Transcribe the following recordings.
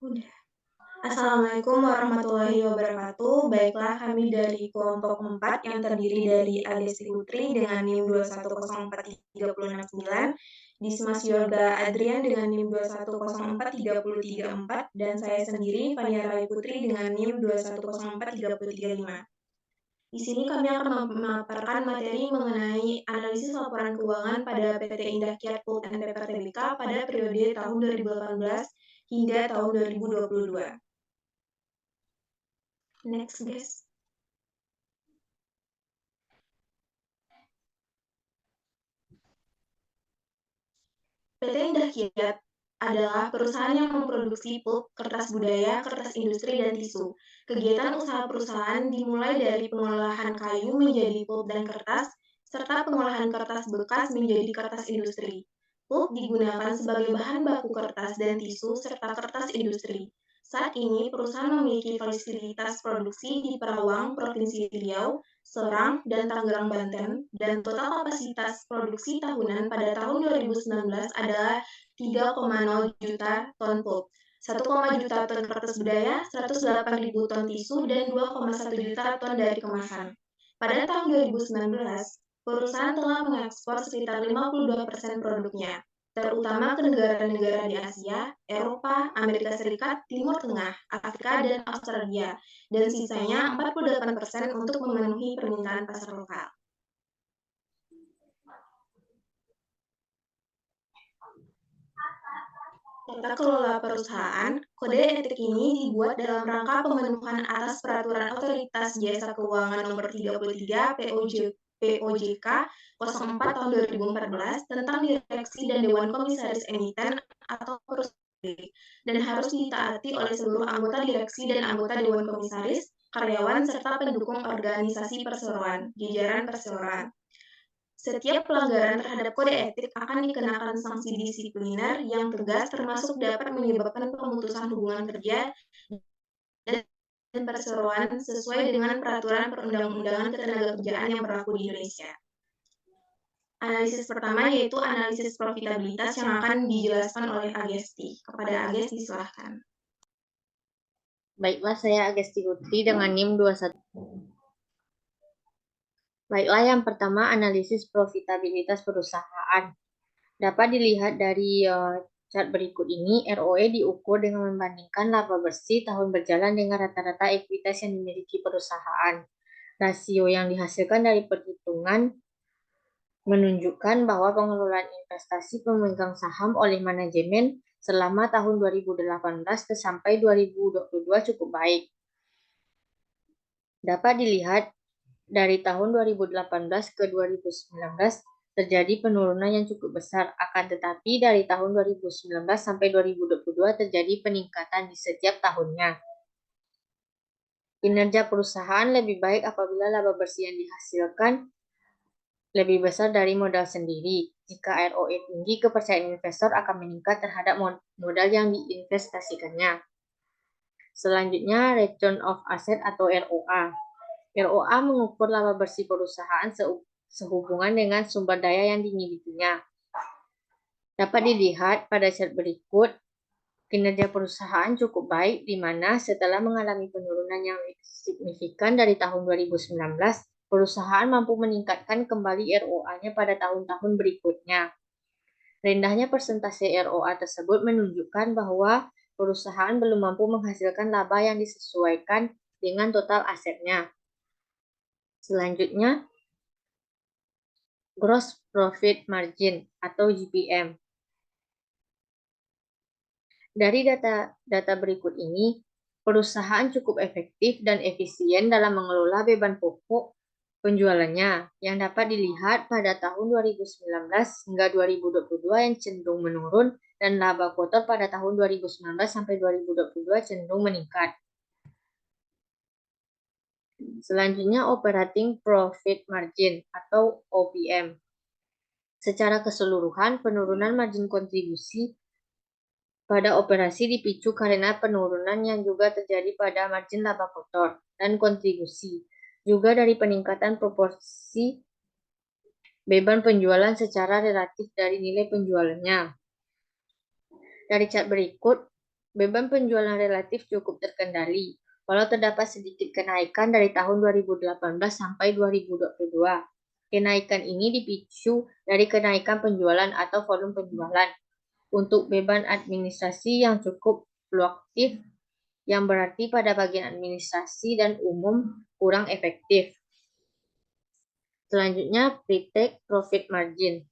Udah. Assalamualaikum warahmatullahi wabarakatuh. Baiklah, kami dari kelompok 4 yang terdiri dari Agesti Putri dengan NIM 2104369, Dismas Yorga Adrian dengan NIM 2104334, dan saya sendiri, Fania Rai Putri dengan NIM 2104335. Di sini kami akan memaparkan materi mengenai analisis laporan keuangan pada PT Indah Kiat Pulp and Paper Tbk pada periode tahun 2018 hingga tahun 2022. Next, guys. PT Indah Kiat adalah perusahaan yang memproduksi pulp, kertas budaya, kertas industri, dan tisu. Kegiatan usaha perusahaan dimulai dari pengolahan kayu menjadi pulp dan kertas, serta pengolahan kertas bekas menjadi kertas industri. Pulp digunakan sebagai bahan baku kertas dan tisu serta kertas industri. Saat ini, perusahaan memiliki fasilitas produksi di Perawang, Provinsi Riau, Serang, dan Tangerang, Banten, dan total kapasitas produksi tahunan pada tahun 2019 adalah 3,0 juta ton pulp, 1,1 juta ton kertas budaya, 108.000 ton tisu, dan 2,1 juta ton dari kemasan. Pada tahun 2019, perusahaan telah mengekspor sekitar 52% produknya, terutama ke negara-negara di Asia, Eropa, Amerika Serikat, Timur Tengah, Afrika, dan Australia, dan sisanya 48% untuk memenuhi permintaan pasar lokal. Tata kelola perusahaan, kode etik ini dibuat dalam rangka pemenuhan atas peraturan Otoritas Jasa Keuangan Nomor 33 POJK 04 tahun 2014 tentang direksi dan dewan komisaris emiten atau perusahaan dan harus ditaati oleh seluruh anggota direksi dan anggota dewan komisaris, karyawan, serta pendukung organisasi perseroan, jajaran perseroan. Setiap pelanggaran terhadap kode etik akan dikenakan sanksi disipliner yang tegas termasuk dapat menyebabkan pemutusan hubungan kerja dan perseroan sesuai dengan peraturan perundang-undangan ketenagakerjaan yang berlaku di Indonesia. Analisis pertama yaitu analisis profitabilitas yang akan dijelaskan oleh Agesti. Kepada Agesti silahkan. Baiklah, saya Agesti Putri dengan NIM 21. Baiklah, yang pertama analisis profitabilitas perusahaan. Dapat dilihat dari chart berikut ini, ROE diukur dengan membandingkan laba bersih tahun berjalan dengan rata-rata ekuitas yang dimiliki perusahaan. Rasio yang dihasilkan dari perhitungan menunjukkan bahwa pengelolaan investasi pemegang saham oleh manajemen selama tahun 2018 sampai 2022 cukup baik. Dapat dilihat dari tahun 2018 ke 2019 terjadi penurunan yang cukup besar, akan tetapi dari tahun 2019 sampai 2022 terjadi peningkatan di setiap tahunnya. Kinerja perusahaan lebih baik apabila laba bersih yang dihasilkan lebih besar dari modal sendiri. Jika ROE tinggi, kepercayaan investor akan meningkat terhadap modal yang diinvestasikannya. Selanjutnya, Return of Asset atau ROA. ROA mengukur laba bersih perusahaan sehubungan dengan sumber daya yang dimilikinya. Dapat dilihat pada chart berikut, kinerja perusahaan cukup baik di mana setelah mengalami penurunan yang signifikan dari tahun 2019, perusahaan mampu meningkatkan kembali ROA-nya pada tahun-tahun berikutnya. Rendahnya persentase ROA tersebut menunjukkan bahwa perusahaan belum mampu menghasilkan laba yang disesuaikan dengan total asetnya. Selanjutnya, Gross Profit Margin atau GPM. Dari data berikut ini, perusahaan cukup efektif dan efisien dalam mengelola beban pokok penjualannya yang dapat dilihat pada tahun 2019 hingga 2022 yang cenderung menurun dan laba kotor pada tahun 2019 sampai 2022 cenderung meningkat. Selanjutnya, Operating Profit Margin atau OPM. Secara keseluruhan, penurunan margin kontribusi pada operasi dipicu karena penurunan yang juga terjadi pada margin laba kotor dan kontribusi, juga dari peningkatan proporsi beban penjualan secara relatif dari nilai penjualannya. Dari chart berikut, Beban penjualan relatif cukup terkendali, walau terdapat sedikit kenaikan dari tahun 2018 sampai 2022. Kenaikan ini dipicu dari kenaikan penjualan atau volume penjualan. Untuk beban administrasi yang cukup fluktuatif, yang berarti pada bagian administrasi dan umum kurang efektif. Selanjutnya, pre-tax profit margin.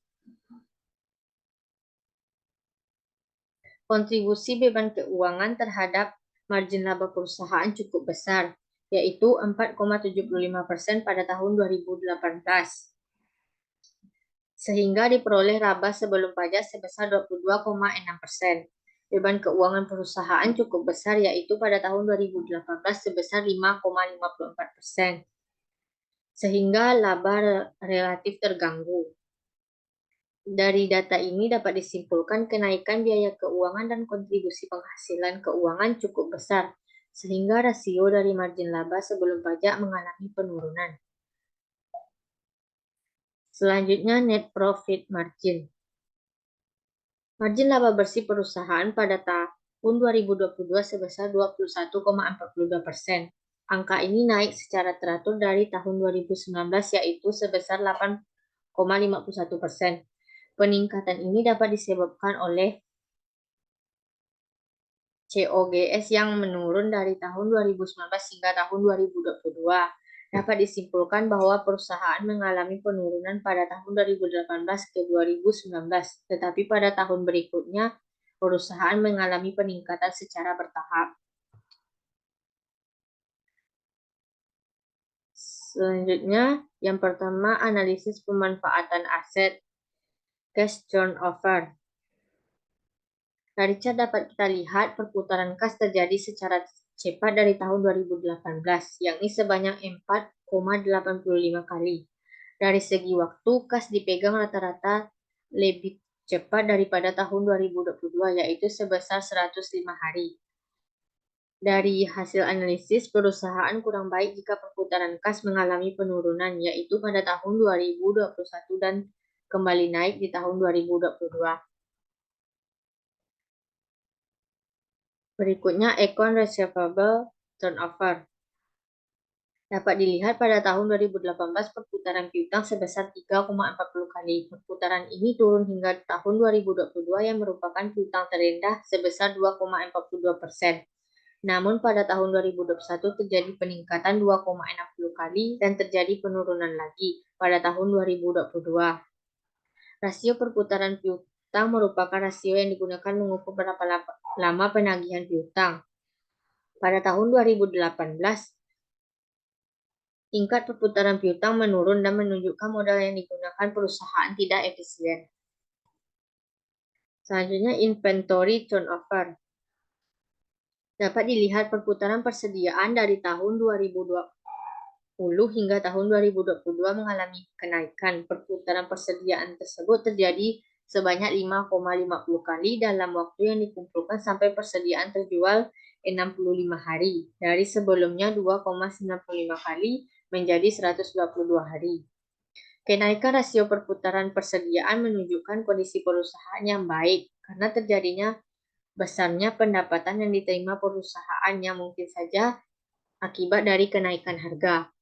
Kontribusi beban keuangan terhadap margin laba perusahaan cukup besar, yaitu 4,75% pada tahun 2018. Sehingga diperoleh laba sebelum pajak sebesar 22,6%. Beban keuangan perusahaan cukup besar, yaitu pada tahun 2018 sebesar 5,54%. Sehingga laba relatif terganggu. Dari data ini dapat disimpulkan kenaikan biaya keuangan dan kontribusi penghasilan keuangan cukup besar, sehingga rasio dari margin laba sebelum pajak mengalami penurunan. Selanjutnya, net profit margin. Margin laba bersih perusahaan pada tahun 2022 sebesar 21,42%. Angka ini naik secara teratur dari tahun 2019, yaitu sebesar 8,51%. Peningkatan ini dapat disebabkan oleh COGS yang menurun dari tahun 2019 hingga tahun 2022. Dapat disimpulkan bahwa perusahaan mengalami penurunan pada tahun 2018 ke 2019, tetapi pada tahun berikutnya perusahaan mengalami peningkatan secara bertahap. Selanjutnya, yang pertama, analisis pemanfaatan aset, cash turnover. Dari chart dapat kita lihat perputaran kas terjadi secara cepat dari tahun 2018, yakni sebanyak 4,85 kali. Dari segi waktu, kas dipegang rata-rata lebih cepat daripada tahun 2022, yaitu sebesar 105 hari. Dari hasil analisis, perusahaan kurang baik jika perputaran kas mengalami penurunan, yaitu pada tahun 2021 dan kembali naik di tahun 2022. Berikutnya, account receivable turnover. Dapat dilihat pada tahun 2018 perputaran piutang sebesar 3,40 kali. Perputaran ini turun hingga tahun 2022 yang merupakan piutang terendah sebesar 2,42%. Namun pada tahun 2021 terjadi peningkatan 2,60 kali dan terjadi penurunan lagi pada tahun 2022. Rasio perputaran piutang merupakan rasio yang digunakan mengukur berapa lama penagihan piutang. Pada tahun 2018, tingkat perputaran piutang menurun dan menunjukkan modal yang digunakan perusahaan tidak efisien. Selanjutnya, inventory turnover. Dapat dilihat perputaran persediaan dari tahun 2020 hingga tahun 2022 mengalami kenaikan. Perputaran persediaan tersebut terjadi sebanyak 5,50 kali dalam waktu yang dikumpulkan sampai persediaan terjual 65 hari, dari sebelumnya 2,95 kali menjadi 122 hari. Kenaikan rasio perputaran persediaan menunjukkan kondisi perusahaan yang baik karena terjadinya besarnya pendapatan yang diterima perusahaan yang mungkin saja akibat dari kenaikan harga.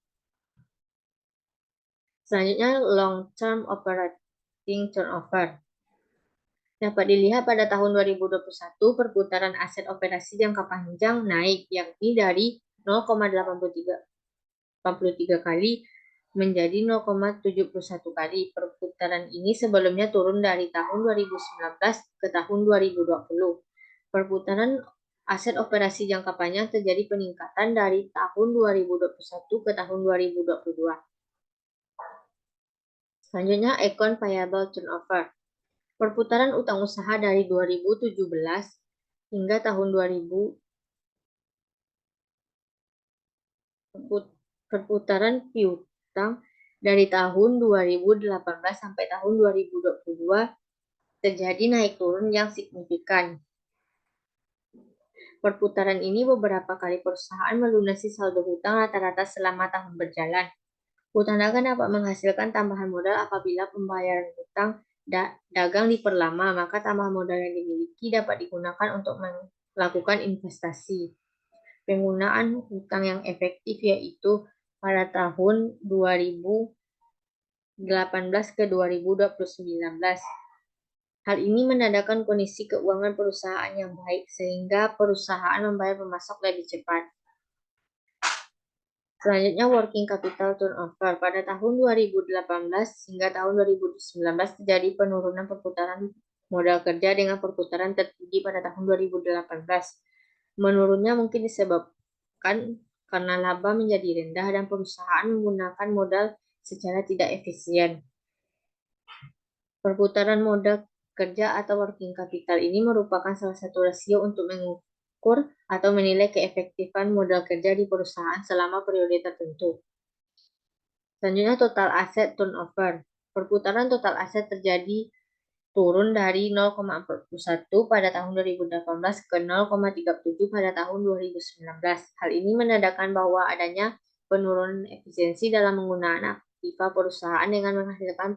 Selanjutnya, long-term operating turnover. Dapat dilihat pada tahun 2021, perputaran aset operasi jangka panjang naik, yakni dari 0,83 kali menjadi 0,71 kali. Perputaran ini sebelumnya turun dari tahun 2019 ke tahun 2020. Perputaran aset operasi jangka panjang terjadi peningkatan dari tahun 2021 ke tahun 2022. Selanjutnya, account payable turnover. Perputaran utang usaha dari 2017 hingga tahun 2000. Perputaran piutang dari tahun 2018 sampai tahun 2022 terjadi naik turun yang signifikan. Perputaran ini beberapa kali perusahaan melunasi saldo hutang rata-rata selama tahun berjalan. Hutang dagang dapat menghasilkan tambahan modal apabila pembayaran hutang dagang diperlama, maka tambahan modal yang dimiliki dapat digunakan untuk lakukan investasi. Penggunaan hutang yang efektif yaitu pada tahun 2018 ke 2019. Hal ini menandakan kondisi keuangan perusahaan yang baik sehingga perusahaan membayar pemasok lebih cepat. Selanjutnya working capital turnover. Pada tahun 2018 hingga tahun 2019 terjadi penurunan perputaran modal kerja dengan perputaran tertinggi pada tahun 2018. Menurunnya mungkin disebabkan karena laba menjadi rendah dan perusahaan menggunakan modal secara tidak efisien. Perputaran modal kerja atau working capital ini merupakan salah satu rasio untuk mengukur atau menilai keefektifan modal kerja di perusahaan selama periode tertentu. Selanjutnya total asset turnover. Perputaran total aset terjadi turun dari 0,41 pada tahun 2018 ke 0,37 pada tahun 2019. Hal ini menandakan bahwa adanya penurunan efisiensi dalam menggunakan aktiva perusahaan dengan menghasilkan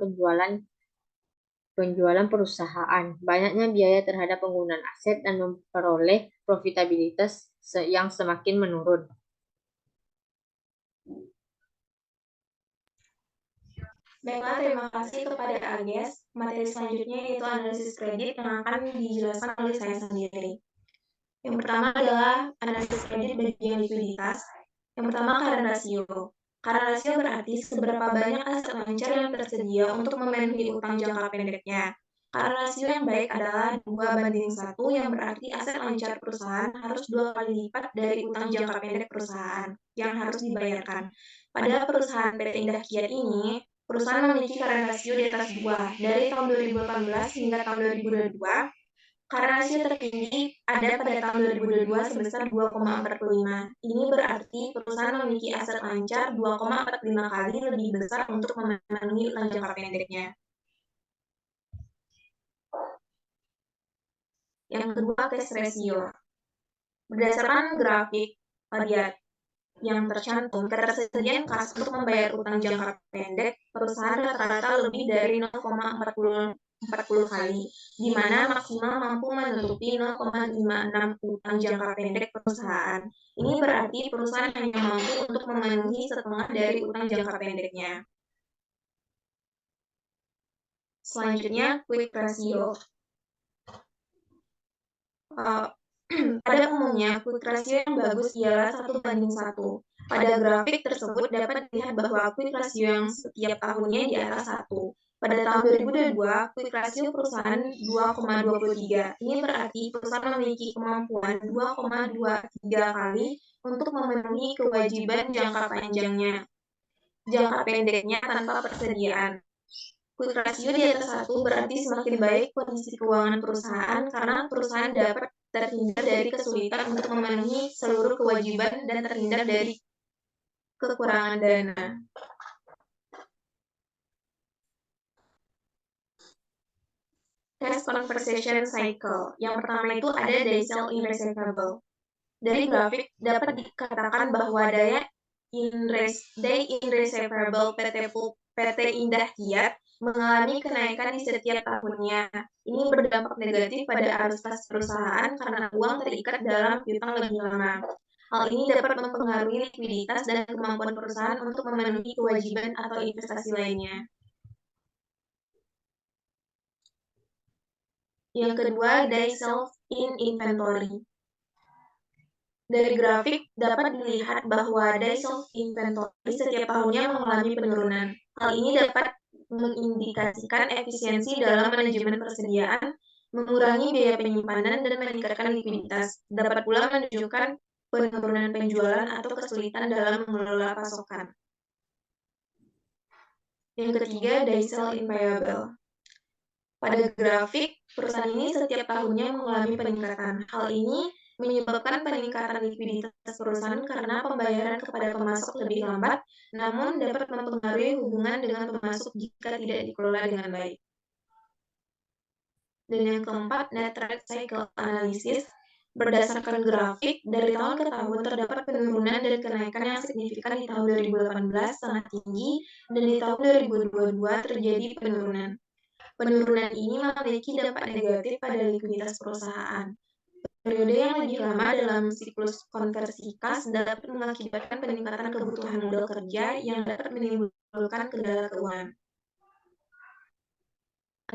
penjualan perusahaan, banyaknya biaya terhadap penggunaan aset, dan memperoleh profitabilitas yang semakin menurun. Baiklah, terima kasih kepada Agnes. Materi selanjutnya yaitu analisis kredit yang akan dijelaskan oleh saya sendiri. Yang pertama adalah analisis kredit bagian likuiditas. Yang pertama, current ratio. Current ratio berarti seberapa banyak aset lancar yang tersedia untuk memenuhi utang jangka pendeknya. Current ratio yang baik adalah 2:1, yang berarti aset lancar perusahaan harus 2 kali lipat dari utang jangka pendek perusahaan yang harus dibayarkan. Pada perusahaan PT Indah Kiat ini, perusahaan memiliki current ratio di atas 2. Dari tahun 2018 hingga tahun 2022, current ratio tertinggi ada pada tahun 2022 sebesar 2,45. Ini berarti perusahaan memiliki aset lancar 2,45 kali lebih besar untuk memenuhi utang jangka pendeknya. Yang kedua, cash ratio. Berdasarkan grafik lihat yang tercantum, ketersediaan kas untuk membayar utang jangka pendek perusahaan rata-rata lebih dari 0,40 kali, di mana maksimal mampu menutupi 0,56 utang jangka pendek perusahaan. Ini berarti perusahaan hanya mampu untuk memenuhi setengah dari utang jangka pendeknya. Selanjutnya, quick ratio. Pada umumnya, quick ratio yang bagus ialah 1:1. Pada grafik tersebut dapat dilihat bahwa quick ratio yang setiap tahunnya di atas 1. Pada tahun 2022, quick ratio perusahaan 2,23. Ini berarti perusahaan memiliki kemampuan 2,23 kali untuk memenuhi kewajiban jangka panjangnya, jangka pendeknya tanpa persediaan. Quick ratio di atas 1 berarti semakin baik kondisi keuangan perusahaan karena perusahaan dapat terhindar dari kesulitan untuk memenuhi seluruh kewajiban dan terhindar dari kekurangan dana. Cash conversion cycle. Yang pertama itu ada day sale in receivable. Dari grafik dapat dikatakan bahwa day in receivable PT Indah Kiat mengalami kenaikan di setiap tahunnya. Ini berdampak negatif pada arus kas perusahaan karena uang terikat dalam piutang lebih lama. Hal ini dapat mempengaruhi likuiditas dan kemampuan perusahaan untuk memenuhi kewajiban atau investasi lainnya. Yang kedua, day sales in inventory. Dari grafik dapat dilihat bahwa day sales inventory setiap tahunnya mengalami penurunan. Hal ini dapat mengindikasikan efisiensi dalam manajemen persediaan, mengurangi biaya penyimpanan, dan meningkatkan likuiditas. Dapat pula menunjukkan penurunan penjualan atau kesulitan dalam mengelola pasokan. Yang ketiga, day sale in payable. Pada grafik, perusahaan ini setiap tahunnya mengalami peningkatan. Hal ini menyebabkan peningkatan likuiditas perusahaan karena pembayaran kepada pemasok lebih lambat, namun dapat mempengaruhi hubungan dengan pemasok jika tidak dikelola dengan baik. Dan yang keempat, net trade cycle analysis. Berdasarkan grafik, dari tahun ke tahun terdapat penurunan dan kenaikan yang signifikan di tahun 2018 sangat tinggi, dan di tahun 2022 terjadi penurunan. Penurunan ini memiliki dampak negatif pada likuiditas perusahaan. periode yang lebih lama dalam siklus konversi kas dapat mengakibatkan peningkatan kebutuhan modal kerja yang dapat menimbulkan kendala keuangan.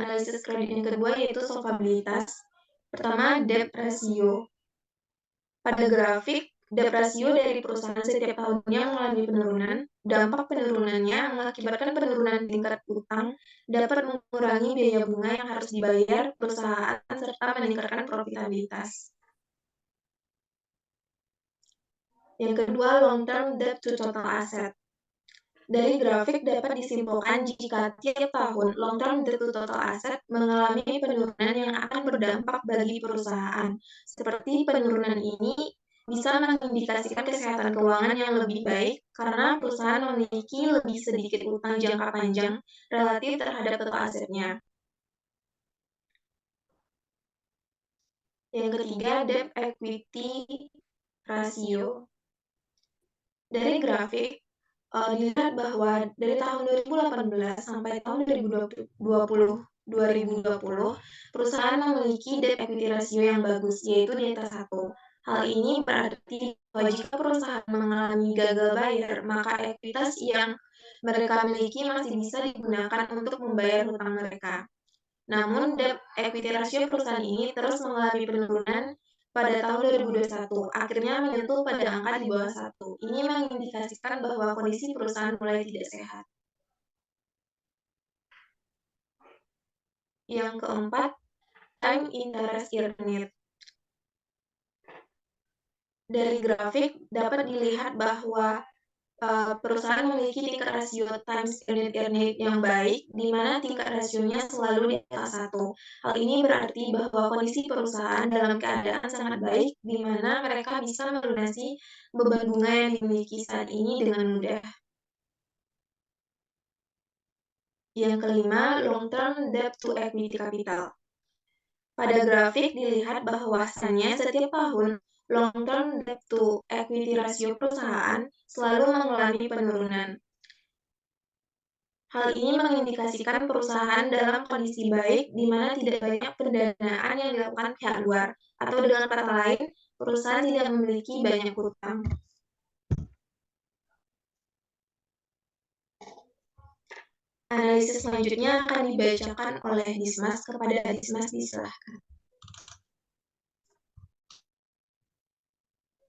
Analisis kredit yang kedua yaitu solvabilitas. Pertama, debt ratio. Pada grafik, debt ratio dari perusahaan setiap tahunnya mengalami penurunan. Dampak penurunannya mengakibatkan penurunan tingkat utang, dapat mengurangi biaya bunga yang harus dibayar perusahaan serta meningkatkan profitabilitas. Yang kedua, long term debt to total asset. Dari grafik dapat disimpulkan jika tiap tahun long term debt to total asset mengalami penurunan yang akan berdampak bagi perusahaan. Seperti penurunan ini bisa mengindikasikan kesehatan keuangan yang lebih baik karena perusahaan memiliki lebih sedikit utang jangka panjang relatif terhadap total asetnya. Yang ketiga, debt equity ratio. Dari grafik, dilihat bahwa dari tahun 2018 sampai tahun 2020, perusahaan memiliki debt equity ratio yang bagus, yaitu di atas 1. Hal ini berarti bahwa jika perusahaan mengalami gagal bayar, maka ekuitas yang mereka miliki masih bisa digunakan untuk membayar hutang mereka. Namun, debt equity ratio perusahaan ini terus mengalami penurunan pada tahun 2021, akhirnya menyentuh pada angka di bawah 1. Ini mengindikasikan bahwa kondisi perusahaan mulai tidak sehat. Yang keempat, time interest earned. Dari grafik dapat dilihat bahwa perusahaan memiliki tingkat rasio times earned yang baik, di mana tingkat rasionya selalu di atas 1. Hal ini berarti bahwa kondisi perusahaan dalam keadaan sangat baik, di mana mereka bisa melunasi beban bunga yang dimiliki saat ini dengan mudah. Yang kelima, long term debt to equity capital. Pada grafik dilihat bahwasannya setiap tahun long term debt to equity rasio perusahaan selalu mengalami penurunan. Hal ini mengindikasikan perusahaan dalam kondisi baik di mana tidak banyak pendanaan yang dilakukan pihak luar, atau dengan kata lain, perusahaan tidak memiliki banyak hutang. Analisis selanjutnya akan dibacakan oleh Dismas. Kepada Dismas disilahkan.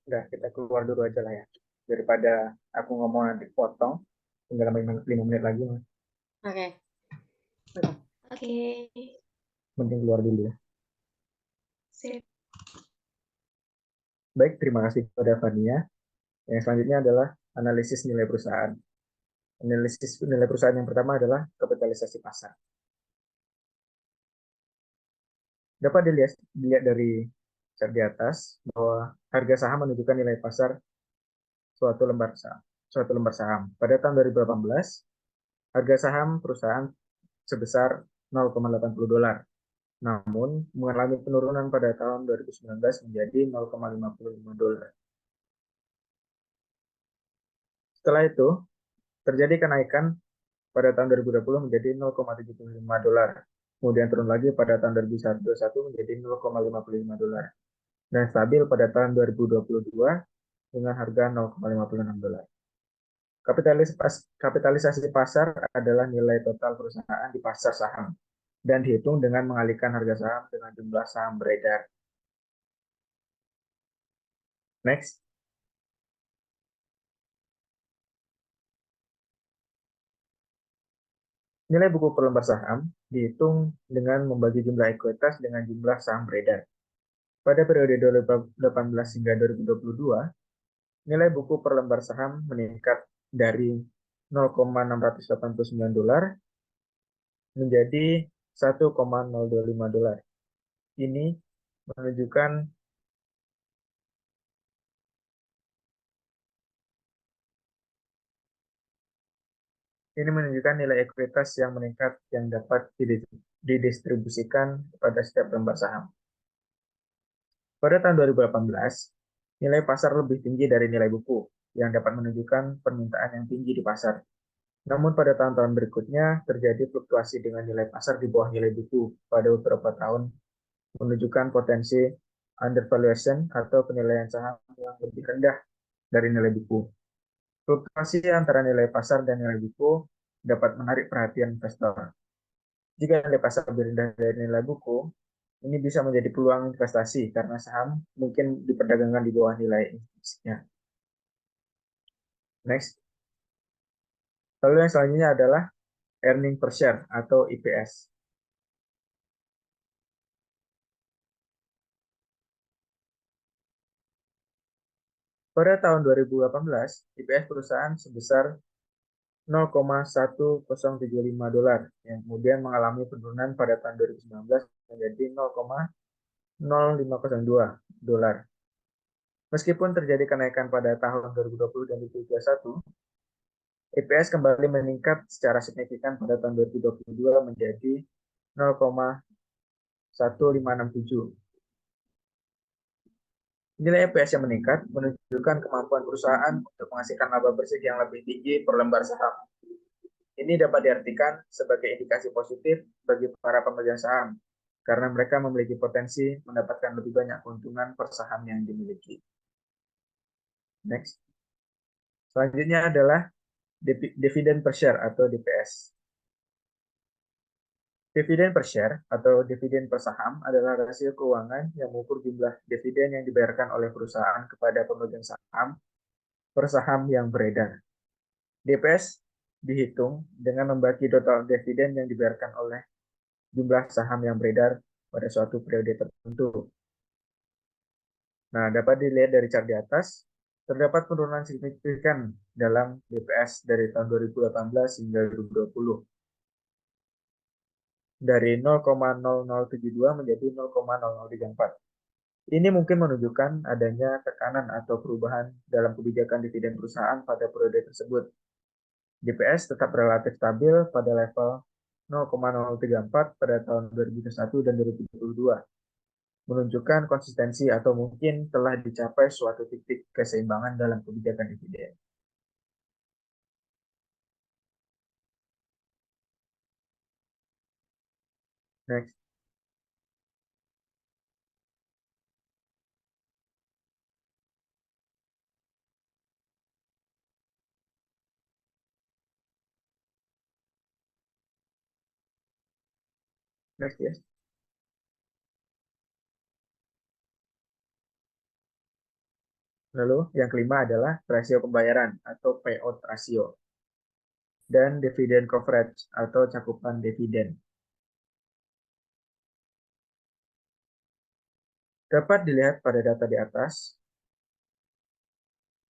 Udah, kita keluar dulu aja lah ya. Daripada aku ngomong nanti potong, tinggal 5 menit lagi, Mas. Oke. Oke. Mending keluar dulu ya. Sip. Baik, terima kasih kepada Fania. Yang selanjutnya adalah analisis nilai perusahaan. Analisis nilai perusahaan yang pertama adalah kapitalisasi pasar. Dapat dilihat dari chart di atas bahwa harga saham menunjukkan nilai pasar suatu lembar saham. Pada tahun 2018, harga saham perusahaan sebesar 0,80 dolar. Namun, mengalami penurunan pada tahun 2019 menjadi 0,55 dolar. Setelah itu, terjadi kenaikan pada tahun 2020 menjadi 0,75 dolar. Kemudian turun lagi pada tahun 2021 menjadi 0,55 dolar. Dan stabil pada tahun 2022 dengan harga 0,56 dolar. Kapitalisasi pasar adalah nilai total perusahaan di pasar saham dan dihitung dengan mengalihkan harga saham dengan jumlah saham beredar. Next. Nilai buku per lembar saham dihitung dengan membagi jumlah ekuitas dengan jumlah saham beredar. Pada periode 2018 hingga 2022, nilai buku per lembar saham meningkat dari 0,689 dolar menjadi 1,025 dolar. Ini menunjukkan nilai ekuitas yang meningkat yang dapat didistribusikan kepada setiap lembar saham. Pada tahun 2018, nilai pasar lebih tinggi dari nilai buku, yang dapat menunjukkan permintaan yang tinggi di pasar. Namun pada tahun-tahun berikutnya terjadi fluktuasi dengan nilai pasar di bawah nilai buku pada beberapa tahun, menunjukkan potensi undervaluation atau penilaian saham yang lebih rendah dari nilai buku. Fluktuasi antara nilai pasar dan nilai buku dapat menarik perhatian investor. Jika nilai pasar lebih rendah dari nilai buku, ini bisa menjadi peluang investasi karena saham mungkin diperdagangkan di bawah nilai intrinsiknya. Next. Lalu yang selanjutnya adalah earning per share atau EPS. Pada tahun 2018, EPS perusahaan sebesar $0,1075 yang kemudian mengalami penurunan pada tahun 2019 menjadi $0,0502. Meskipun terjadi kenaikan pada tahun 2020 dan 2021, EPS kembali meningkat secara signifikan pada tahun 2022 menjadi 0,1567. Nilai EPS yang meningkat menunjukkan kemampuan perusahaan untuk menghasilkan laba bersih yang lebih tinggi per lembar saham. Ini dapat diartikan sebagai indikasi positif bagi para pemegang saham, karena mereka memiliki potensi mendapatkan lebih banyak keuntungan per saham yang dimiliki. Next. Selanjutnya adalah dividen per share atau DPS. Dividen per share atau dividen per saham adalah rasio keuangan yang mengukur jumlah dividen yang dibayarkan oleh perusahaan kepada pemegang saham per saham yang beredar. DPS dihitung dengan membagi total dividen yang dibayarkan oleh jumlah saham yang beredar pada suatu periode tertentu. Nah, dapat dilihat dari chart di atas, terdapat penurunan signifikan dalam DPS dari tahun 2018 hingga 2020. Dari 0,0072 menjadi 0,0034. Ini mungkin menunjukkan adanya tekanan atau perubahan dalam kebijakan dividen perusahaan pada periode tersebut. DPS tetap relatif stabil pada level 0,0034 pada tahun 2021 dan 2022, menunjukkan konsistensi atau mungkin telah dicapai suatu titik keseimbangan dalam kebijakan dividen. Next. Next, yes. Lalu yang kelima adalah rasio pembayaran atau payout ratio dan dividend coverage atau cakupan dividen. Dapat dilihat pada data di atas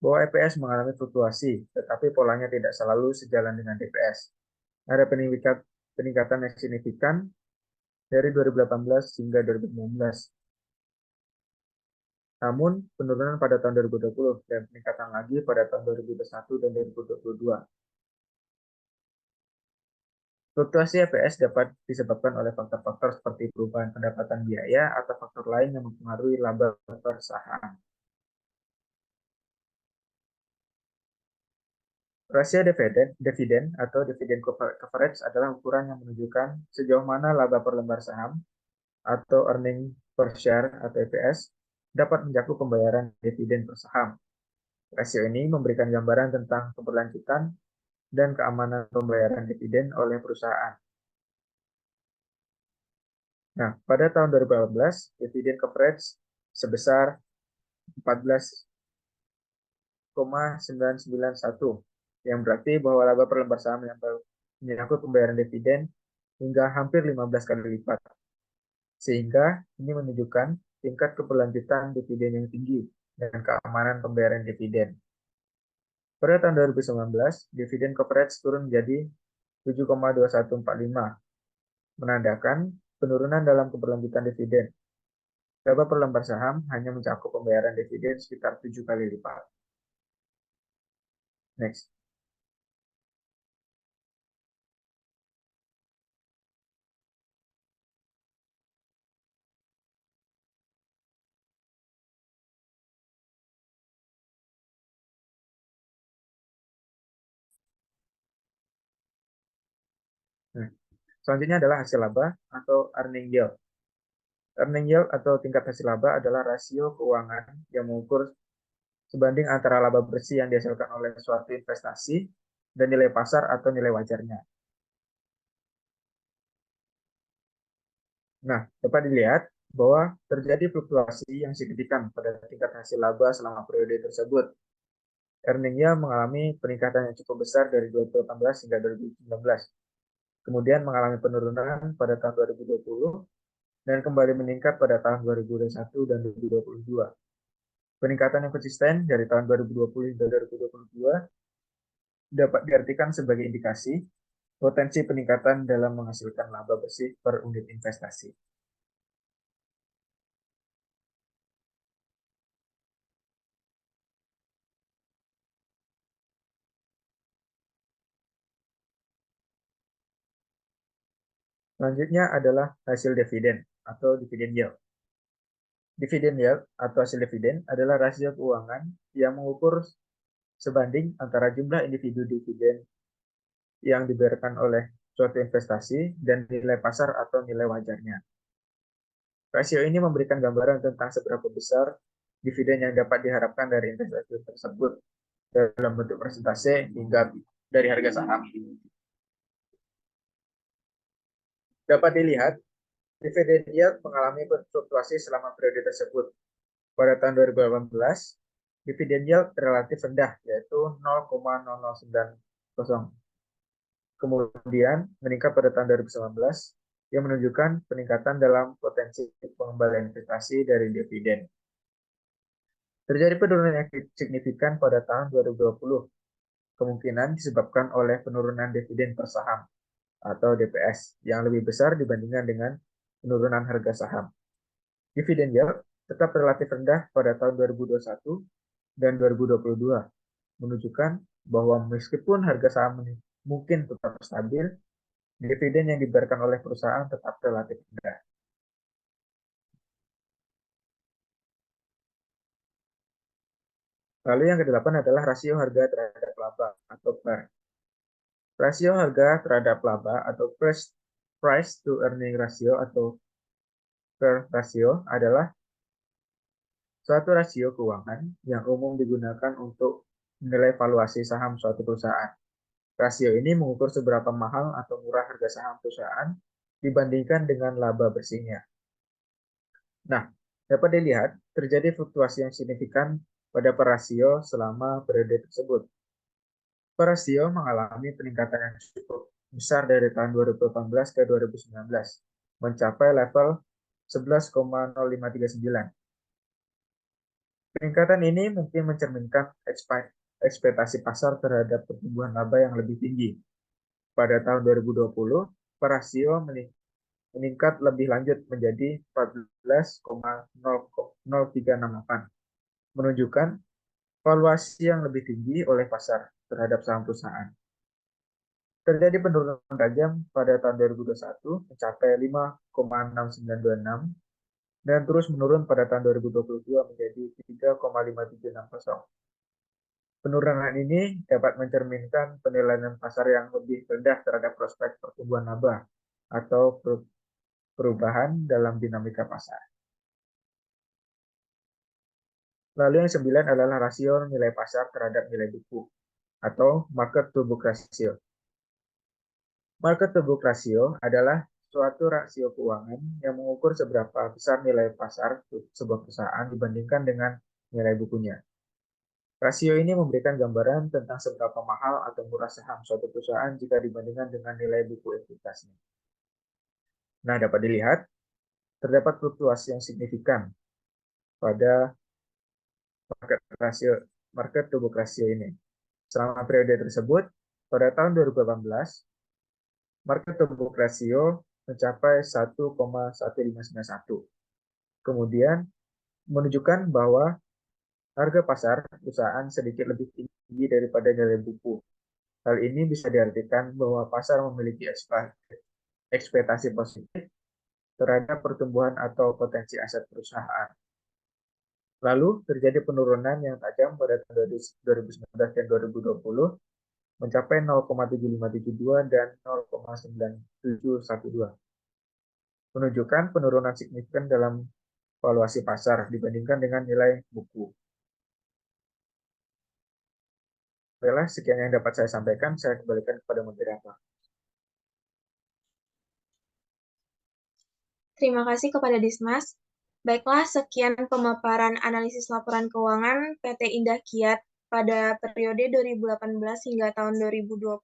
bahwa EPS mengalami fluktuasi, tetapi polanya tidak selalu sejalan dengan DPS. Ada peningkatan yang signifikan dari 2018 hingga 2019. Namun, penurunan pada tahun 2020 dan peningkatan lagi pada tahun 2021 dan 2022. Fluktuasi EPS dapat disebabkan oleh faktor-faktor seperti perubahan pendapatan biaya atau faktor lain yang mempengaruhi laba per saham. Rasio dividen atau dividend coverage adalah ukuran yang menunjukkan sejauh mana laba per lembar saham atau earning per share atau EPS dapat mencakup pembayaran dividen per saham. Rasio ini memberikan gambaran tentang keberlanjutan dan keamanan pembayaran dividen oleh perusahaan. Nah, pada tahun 2018, dividen coverage sebesar 14,991, yang berarti bahwa laba per lembar saham yang menyangkut pembayaran dividen hingga hampir 15 kali lipat. Sehingga ini menunjukkan tingkat keberlanjutan dividen yang tinggi dan keamanan pembayaran dividen. Pada tahun 2019, dividen coverage turun menjadi 7,2145, menandakan penurunan dalam keberlanjutan dividen. Laba per lembar saham hanya mencakup pembayaran dividen sekitar 7 kali lipat. Next. Nah, selanjutnya adalah hasil laba atau earning yield. Earning yield atau tingkat hasil laba adalah rasio keuangan yang mengukur sebanding antara laba bersih yang dihasilkan oleh suatu investasi dan nilai pasar atau nilai wajarnya. Nah, dapat dilihat bahwa terjadi fluktuasi yang signifikan pada tingkat hasil laba selama periode tersebut. Earning-nya mengalami peningkatan yang cukup besar dari 2018 hingga 2019. Kemudian mengalami penurunan pada tahun 2020 dan kembali meningkat pada tahun 2021 dan 2022. Peningkatan yang konsisten dari tahun 2020 hingga 2022 dapat diartikan sebagai indikasi potensi peningkatan dalam menghasilkan laba bersih per unit investasi. Selanjutnya adalah hasil dividen atau dividen yield. Dividen yield atau hasil dividen adalah rasio keuangan yang mengukur sebanding antara jumlah individu dividen yang diberikan oleh suatu investasi dan nilai pasar atau nilai wajarnya. Rasio ini memberikan gambaran tentang seberapa besar dividen yang dapat diharapkan dari investasi tersebut dalam bentuk persentase hingga dari harga saham. Dapat dilihat, dividen yield mengalami fluktuasi selama periode tersebut. Pada tahun 2018, dividen yield relatif rendah, yaitu 0,0090. Kemudian meningkat pada tahun 2019, yang menunjukkan peningkatan dalam potensi pengembalian investasi dari dividen. Terjadi penurunan yang signifikan pada tahun 2020, kemungkinan disebabkan oleh penurunan dividen per saham atau DPS yang lebih besar dibandingkan dengan penurunan harga saham. Dividen yield tetap relatif rendah pada tahun 2021 dan 2022, menunjukkan bahwa meskipun harga saham mungkin tetap stabil, dividen yang diberikan oleh perusahaan tetap relatif rendah. Lalu yang kedelapan adalah rasio harga terhadap laba atau PER. Rasio harga terhadap laba atau price to earning ratio atau PER rasio adalah suatu rasio keuangan yang umum digunakan untuk menilai valuasi saham suatu perusahaan. Rasio ini mengukur seberapa mahal atau murah harga saham perusahaan dibandingkan dengan laba bersihnya. Nah, dapat dilihat terjadi fluktuasi yang signifikan pada per rasio selama periode tersebut. Per rasio mengalami peningkatan yang cukup besar dari tahun 2018 ke 2019, mencapai level 11,0539. Peningkatan ini mungkin mencerminkan ekspektasi pasar terhadap pertumbuhan laba yang lebih tinggi. Pada tahun 2020, per rasio meningkat lebih lanjut menjadi 14,0368, menunjukkan valuasi yang lebih tinggi oleh pasar terhadap saham perusahaan. Terjadi penurunan tajam pada tahun 2021 mencapai 5,6926 dan terus menurun pada tahun 2022 menjadi 3,5760. Penurunan ini dapat mencerminkan penilaian pasar yang lebih rendah terhadap prospek pertumbuhan laba atau perubahan dalam dinamika pasar. Lalu yang 9 adalah rasio nilai pasar terhadap nilai buku atau market to book ratio. Market to book ratio adalah suatu rasio keuangan yang mengukur seberapa besar nilai pasar sebuah perusahaan dibandingkan dengan nilai bukunya. Rasio ini memberikan gambaran tentang seberapa mahal atau murah saham suatu perusahaan jika dibandingkan dengan nilai buku ekuitasnya. Nah, dapat dilihat, terdapat fluktuasi yang signifikan pada market to book ratio ini. Selama periode tersebut, pada tahun 2018, market to book ratio mencapai 1,1591. Kemudian menunjukkan bahwa harga pasar perusahaan sedikit lebih tinggi daripada nilai buku. Hal ini bisa diartikan bahwa pasar memiliki ekspektasi positif terhadap pertumbuhan atau potensi aset perusahaan. Lalu terjadi penurunan yang tajam pada tahun 2019 dan 2020 mencapai 0,7572 dan 0,9712. menunjukkan penurunan signifikan dalam valuasi pasar dibandingkan dengan nilai buku. Baiklah, sekian yang dapat saya sampaikan. Saya kembalikan kepada moderator. Terima kasih kepada Dismas. Baiklah, sekian pemaparan analisis laporan keuangan PT Indah Kiat pada periode 2018 hingga tahun 2022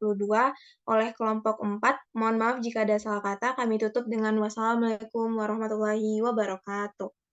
oleh kelompok 4. Mohon maaf jika ada salah kata. Kami tutup dengan wassalamualaikum warahmatullahi wabarakatuh.